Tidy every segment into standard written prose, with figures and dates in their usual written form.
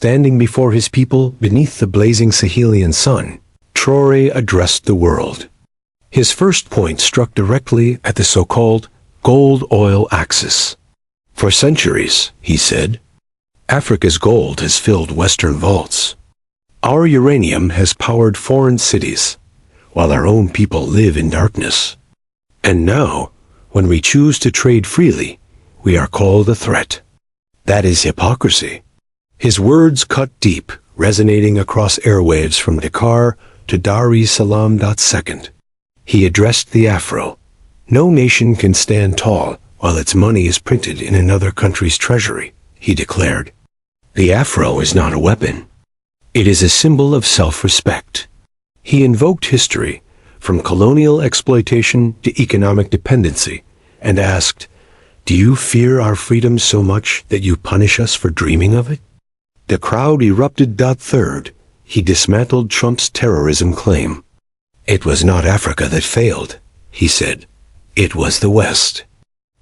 Standing before his people beneath the blazing Sahelian sun, Traore addressed the world. His first point struck directly at the so-called gold oil axis. For centuries, he said, Africa's gold has filled Western vaults. Our uranium has powered foreign cities, while our own people live in darkness. And now, when we choose to trade freely, we are called a threat. That is hypocrisy. His words cut deep, resonating across airwaves from Dakar to Dar es Salaam. Second, he addressed the Afro. No nation can stand tall while its money is printed in another country's treasury, he declared. The Afro is not a weapon. It is a symbol of self-respect. He invoked history, from colonial exploitation to economic dependency, and asked, "Do you fear our freedom so much that you punish us for dreaming of it?" The crowd erupted. Third, he dismantled Trump's terrorism claim. It was not Africa that failed, he said. It was the West.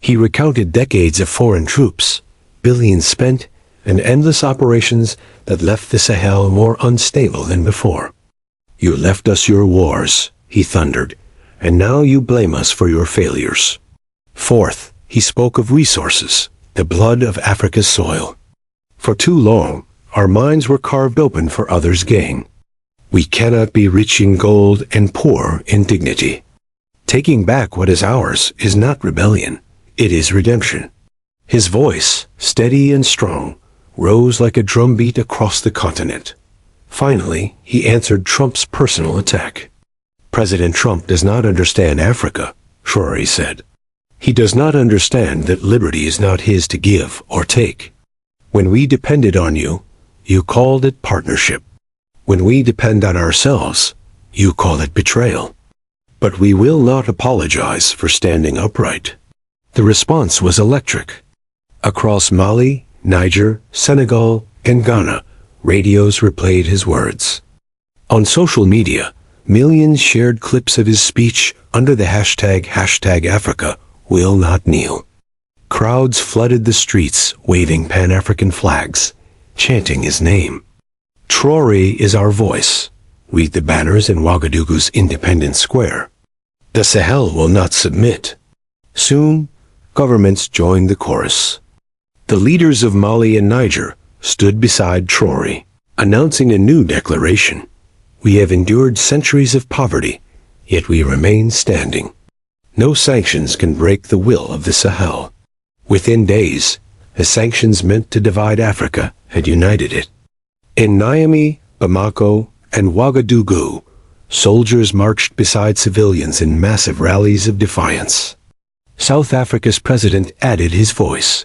He recounted decades of foreign troops, billions spent, and endless operations that left the Sahel more unstable than before. You left us your wars, he thundered, and now you blame us for your failures. Fourth, he spoke of resources, the blood of Africa's soil. For too long, our minds were carved open for others' gain. We cannot be rich in gold and poor in dignity. Taking back what is ours is not rebellion, it is redemption. His voice, steady and strong, rose like a drumbeat across the continent. Finally, he answered Trump's personal attack. President Trump does not understand Africa, Traore said. He does not understand that liberty is not his to give or take. When we depended on you, you called it partnership. When we depend on ourselves, you call it betrayal. But we will not apologize for standing upright. The response was electric. Across Mali, Niger, Senegal, and Ghana, radios replayed his words. On social media, millions shared clips of his speech under the hashtag #AfricaWillNotKneel. Crowds flooded the streets waving Pan-African flags, chanting his name. Traore is our voice. Read the banners in Ouagadougou's Independence Square. The Sahel will not submit. Soon, governments joined the chorus. The leaders of Mali and Niger stood beside Traore, announcing a new declaration. We have endured centuries of poverty, yet we remain standing. No sanctions can break the will of the Sahel. Within days, the sanctions meant to divide Africa had united it. In Niamey, Bamako, and Ouagadougou, soldiers marched beside civilians in massive rallies of defiance. South Africa's president added his voice.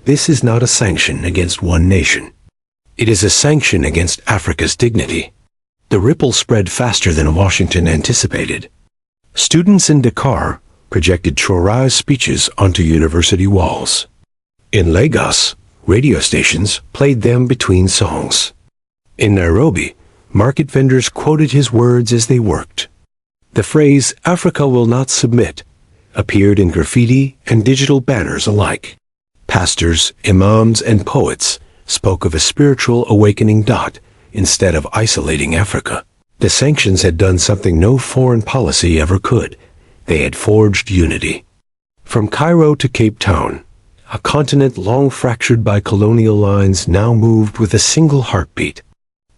This is not a sanction against one nation. It is a sanction against Africa's dignity. The ripple spread faster than Washington anticipated. Students in Dakar projected Traore's speeches onto university walls. In Lagos, radio stations played them between songs. In Nairobi, market vendors quoted his words as they worked. The phrase, "Africa will not submit," appeared in graffiti and digital banners alike. Pastors, imams, and poets spoke of a spiritual awakening. Instead of isolating Africa, the sanctions had done something no foreign policy ever could. They had forged unity. From Cairo to Cape Town, a continent long fractured by colonial lines now moved with a single heartbeat.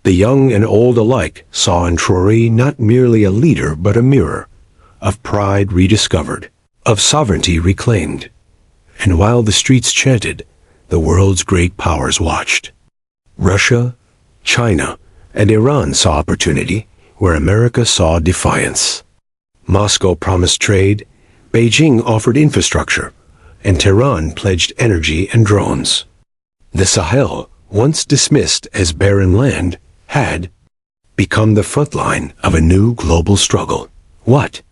The young and old alike saw in Traore not merely a leader but a mirror, of pride rediscovered, of sovereignty reclaimed. And while the streets chanted, the world's great powers watched. Russia, China, and Iran saw opportunity where America saw defiance. Moscow promised trade, Beijing offered infrastructure, and Tehran pledged energy and drones. The Sahel, once dismissed as barren land, had become the front line of a new global struggle. What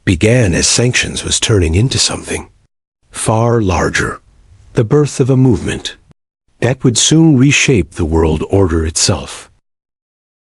began as sanctions was turning into something far larger, the birth of a movement that would soon reshape the world order itself.